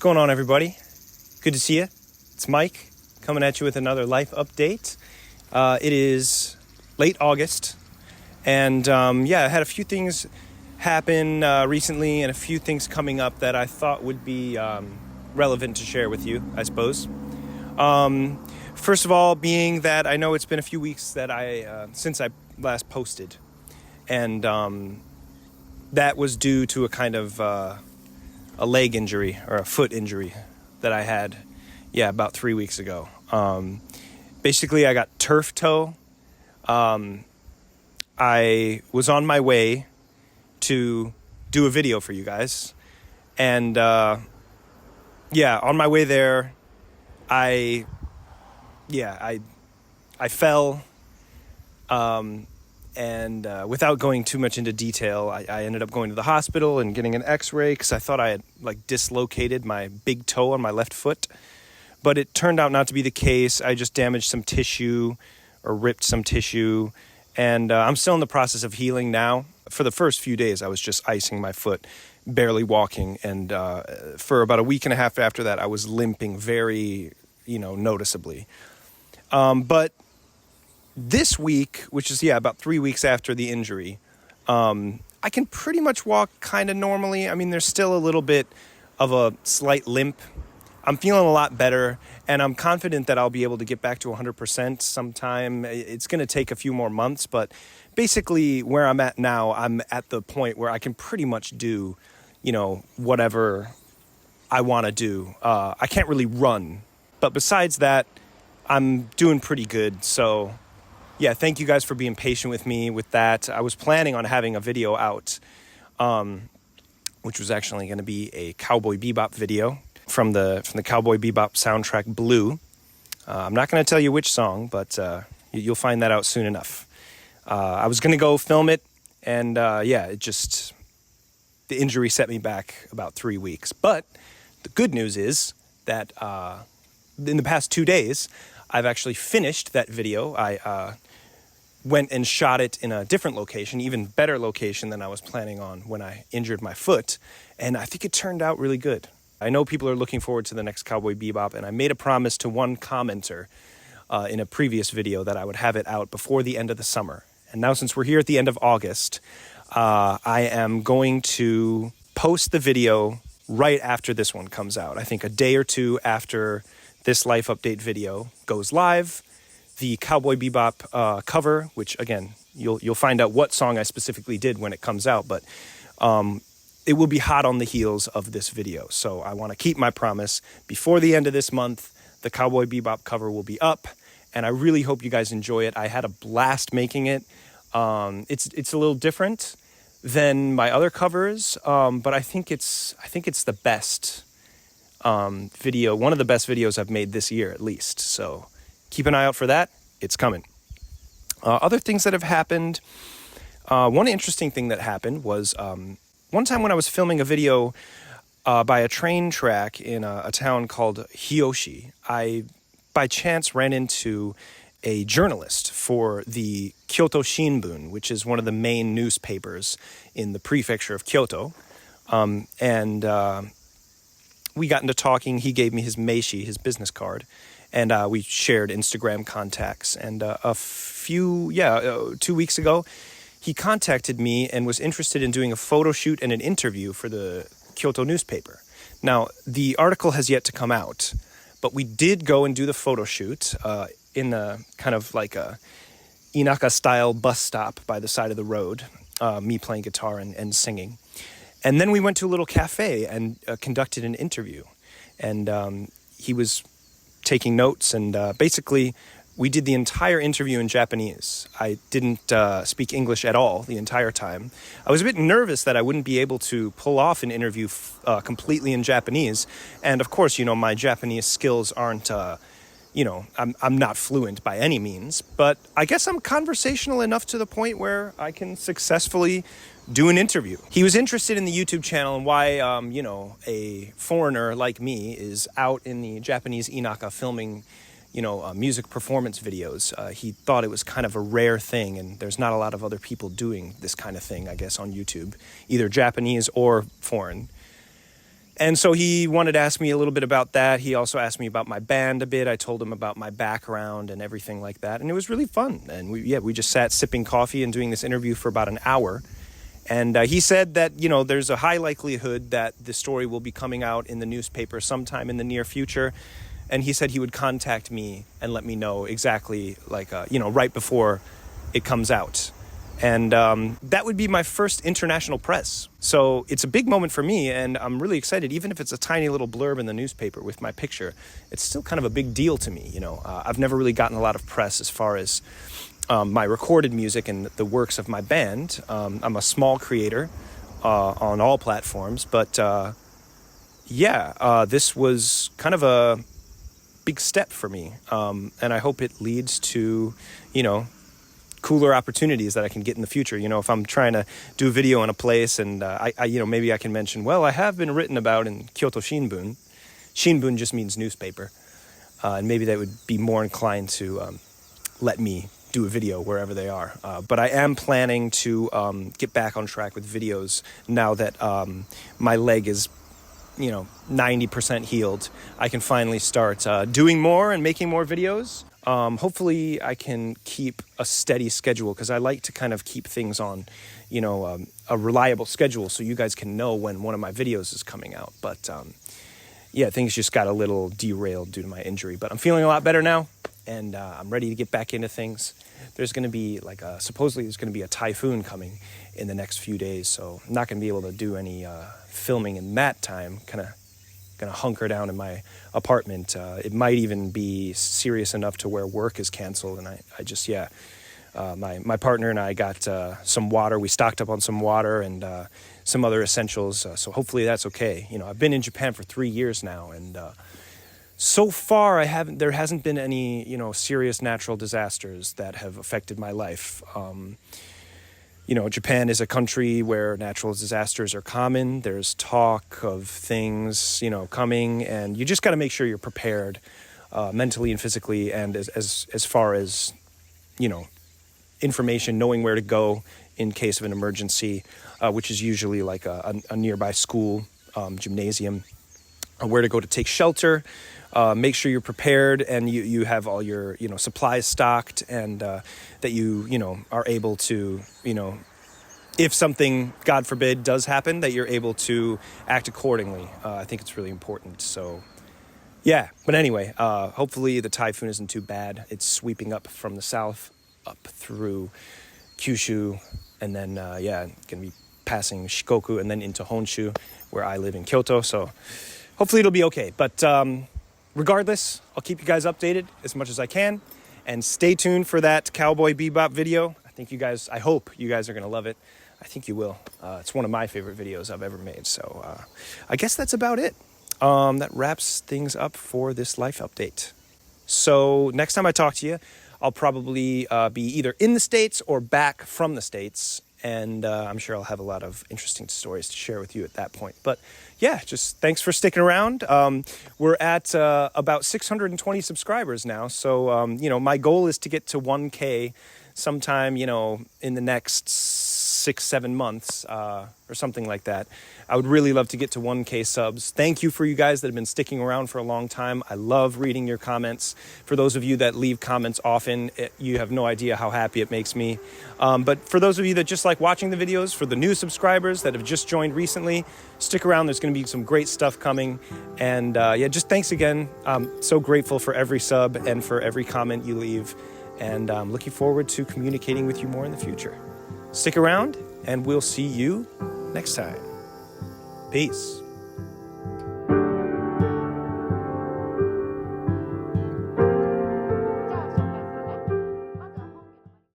going on, everybody? Good to see you. It's Mike coming at you with another life update. It is late August, and I had a few things happen recently and a few things coming up that I thought would be relevant to share with you, I suppose. First of all, being that I know it's been a few weeks that since I last posted, and that was due to a kind of a leg injury or a foot injury that I had, about 3 weeks ago. Basically, I got turf toe. I was on my way to do a video for you guys, and on my way there, I fell, and without going too much into detail, I ended up going to the hospital and getting an x-ray because I thought I had dislocated my big toe on my left foot, but it turned out not to be the case. I just damaged some tissue or ripped some tissue, and I'm still in the process of healing now. For the first few days, I was just icing my foot, barely walking, and for about a week and a half after that, I was limping very, noticeably. But this week, which is, about 3 weeks after the injury, I can pretty much walk kind of normally. I mean, there's still a little bit of a slight limp. I'm feeling a lot better, and I'm confident that I'll be able to get back to 100% sometime. It's going to take a few more months, but basically where I'm at now, I'm at the point where I can pretty much do, whatever I want to do. I can't really run, but besides that, I'm doing pretty good, so thank you guys for being patient with me with that. I was planning on having a video out, which was actually going to be a Cowboy Bebop video from the Cowboy Bebop soundtrack Blue. I'm not going to tell you which song, but you'll find that out soon enough. I was going to go film it, and the injury set me back about 3 weeks. But the good news is that in the past 2 days, I've actually finished that video. I went and shot it in a different location, even better location than I was planning on when I injured my foot, and I think it turned out really good. I know people are looking forward to the next Cowboy Bebop, and I made a promise to one commenter in a previous video that I would have it out before the end of the summer. And now, since we're here at the end of August, I am going to post the video right after this one comes out. I think a day or two after this life update video goes live, the Cowboy Bebop cover, which again, you'll find out what song I specifically did when it comes out, but it will be hot on the heels of this video. So I want to keep my promise. Before the end of this month, the Cowboy Bebop cover will be up, and I really hope you guys enjoy it. I had a blast making it. It's a little different than my other covers, but I think it's the best video, one of the best videos I've made this year at least. So keep an eye out for that. It's coming. Other things that have happened. One interesting thing that happened was one time when I was filming a video by a train track in a town called Hiyoshi, I by chance ran into a journalist for the Kyoto Shinbun, which is one of the main newspapers in the prefecture of Kyoto. We got into talking. He gave me his meishi, his business card, and we shared Instagram contacts. And 2 weeks ago, he contacted me and was interested in doing a photo shoot and an interview for the Kyoto newspaper. Now, the article has yet to come out, but we did go and do the photo shoot in a kind of like a Inaka-style bus stop by the side of the road, me playing guitar and singing. And then we went to a little cafe and conducted an interview. And he was taking notes, and basically we did the entire interview in Japanese. I didn't speak English at all the entire time. I was a bit nervous that I wouldn't be able to pull off an interview completely in Japanese. And of course, my Japanese skills aren't, I'm not fluent by any means. But I guess I'm conversational enough to the point where I can successfully do an interview. He was interested in the YouTube channel and why, a foreigner like me is out in the Japanese Inaka filming, music performance videos. He thought it was kind of a rare thing, and there's not a lot of other people doing this kind of thing, I guess, on YouTube, either Japanese or foreign. And so he wanted to ask me a little bit about that. He also asked me about my band a bit. I told him about my background and everything like that. And it was really fun. And we just sat sipping coffee and doing this interview for about an hour. And he said that, there's a high likelihood that the story will be coming out in the newspaper sometime in the near future. And he said he would contact me and let me know exactly, right before it comes out. And that would be my first international press. So it's a big moment for me, and I'm really excited. Even if it's a tiny little blurb in the newspaper with my picture, it's still kind of a big deal to me. I've never really gotten a lot of press as far as my recorded music and the works of my band. I'm a small creator on all platforms, but this was kind of a big step for me, and I hope it leads to, cooler opportunities that I can get in the future. If I'm trying to do a video in a place and I maybe I can mention, well, I have been written about in Kyoto Shinbun. Shinbun just means newspaper. And maybe they would be more inclined to let me do a video wherever they are. But I am planning to get back on track with videos now that my leg is 90% healed. I can finally start doing more and making more videos. Hopefully I can keep a steady schedule, because I like to kind of keep things on, a reliable schedule so you guys can know when one of my videos is coming out. But things just got a little derailed due to my injury. But I'm feeling a lot better now, and I'm ready to get back into things. There's going to be supposedly there's going to be a typhoon coming in the next few days, so I'm not going to be able to do any filming in that time. Kind of going to hunker down in my apartment. It might even be serious enough to where work is canceled, and my partner and I got some water. We stocked up on some water and some other essentials, so hopefully that's okay. I've been in Japan for 3 years now, and so far there hasn't been any serious natural disasters that have affected my life. Japan is a country where natural disasters are common. There's talk of things, coming, and you just got to make sure you're prepared mentally and physically, and as far as, information, knowing where to go in case of an emergency, which is usually like a nearby school, gymnasium, where to go to take shelter. Make sure you're prepared and you have all your, supplies stocked, and that you are able to, if something, God forbid, does happen, that you're able to act accordingly. I think it's really important. So, but anyway, hopefully the typhoon isn't too bad. It's sweeping up from the south, up through Kyushu, and then, going to be passing Shikoku and then into Honshu, where I live in Kyoto. So hopefully it'll be okay. But regardless, I'll keep you guys updated as much as I can, and stay tuned for that Cowboy Bebop video. I hope you guys are going to love it. I think you will. It's one of my favorite videos I've ever made. So I guess that's about it. That wraps things up for this life update. So next time I talk to you, I'll probably be either in the States or back from the States. And I'm sure I'll have a lot of interesting stories to share with you at that point. But just thanks for sticking around. We're at about 620 subscribers now. So, my goal is to get to 1K sometime, in the next 6-7 months or something like that. I would really love to get to 1K subs. Thank you for you guys that have been sticking around for a long time. I love reading your comments. For those of you that leave comments often, you have no idea how happy it makes me. But for those of you that just like watching the videos, for the new subscribers that have just joined recently, stick around. There's going to be some great stuff coming. And just thanks again. I'm so grateful for every sub and for every comment you leave. And I'm looking forward to communicating with you more in the future. Stick around, and we'll see you next time. Peace.